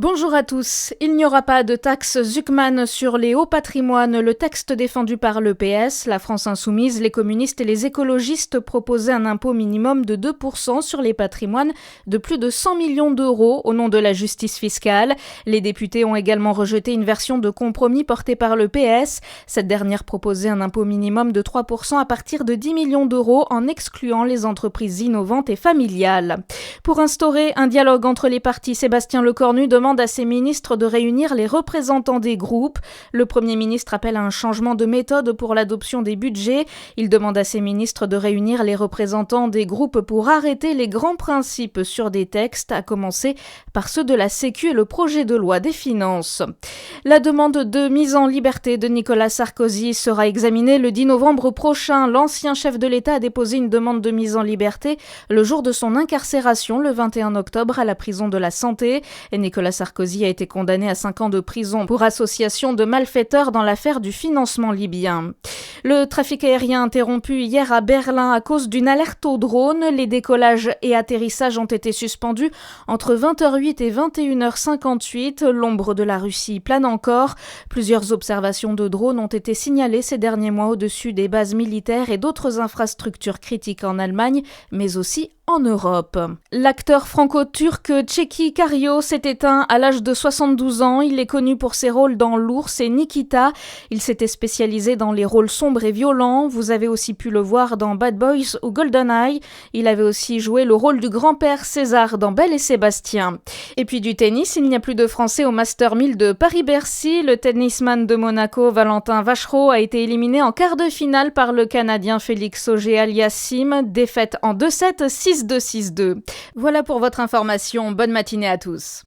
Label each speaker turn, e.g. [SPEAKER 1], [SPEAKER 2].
[SPEAKER 1] Bonjour à tous. Il n'y aura pas de taxe Zuckman sur les hauts patrimoines. Le texte défendu par le PS, la France Insoumise, les communistes et les écologistes proposait un impôt minimum de 2% sur les patrimoines de plus de 100 millions d'euros au nom de la justice fiscale. Les députés ont également rejeté une version de compromis portée par le PS. Cette dernière proposait un impôt minimum de 3% à partir de 10 millions d'euros en excluant les entreprises innovantes et familiales. Pour instaurer un dialogue entre les partis, Sébastien Lecornu demande à ses ministres de réunir les représentants des groupes. Le Premier ministre appelle à un changement de méthode pour l'adoption des budgets. Il demande à ses ministres de réunir les représentants des groupes pour arrêter les grands principes sur des textes, à commencer par ceux de la Sécu et le projet de loi des finances. La demande de mise en liberté de Nicolas Sarkozy sera examinée le 10 novembre prochain. L'ancien chef de l'État a déposé une demande de mise en liberté le jour de son incarcération, le 21 octobre, à la prison de la Santé. Et Nicolas Sarkozy a été condamné à 5 ans de prison pour association de malfaiteurs dans l'affaire du financement libyen. Le trafic aérien interrompu hier à Berlin à cause d'une alerte au drone. Les décollages et atterrissages ont été suspendus entre 20h08 et 21h58. L'ombre de la Russie plane encore. Plusieurs observations de drones ont été signalées ces derniers mois au-dessus des bases militaires et d'autres infrastructures critiques en Allemagne, mais aussi en Europe. L'acteur franco-turc Çeki Cario s'est éteint à l'âge de 72 ans. Il est connu pour ses rôles dans L'Ours et Nikita. Il s'était spécialisé dans les rôles sombres et violents. Vous avez aussi pu le voir dans Bad Boys ou GoldenEye. Il avait aussi joué le rôle du grand-père César dans Belle et Sébastien. Et puis du tennis, il n'y a plus de Français au Master 1000 de Paris-Bercy. Le tennisman de Monaco, Valentin Vachereau, a été éliminé en quart de finale par le Canadien Félix Auger-Aliassime. Défaite en 2-7, 6-2, 6-2. Voilà pour votre information. Bonne matinée à tous.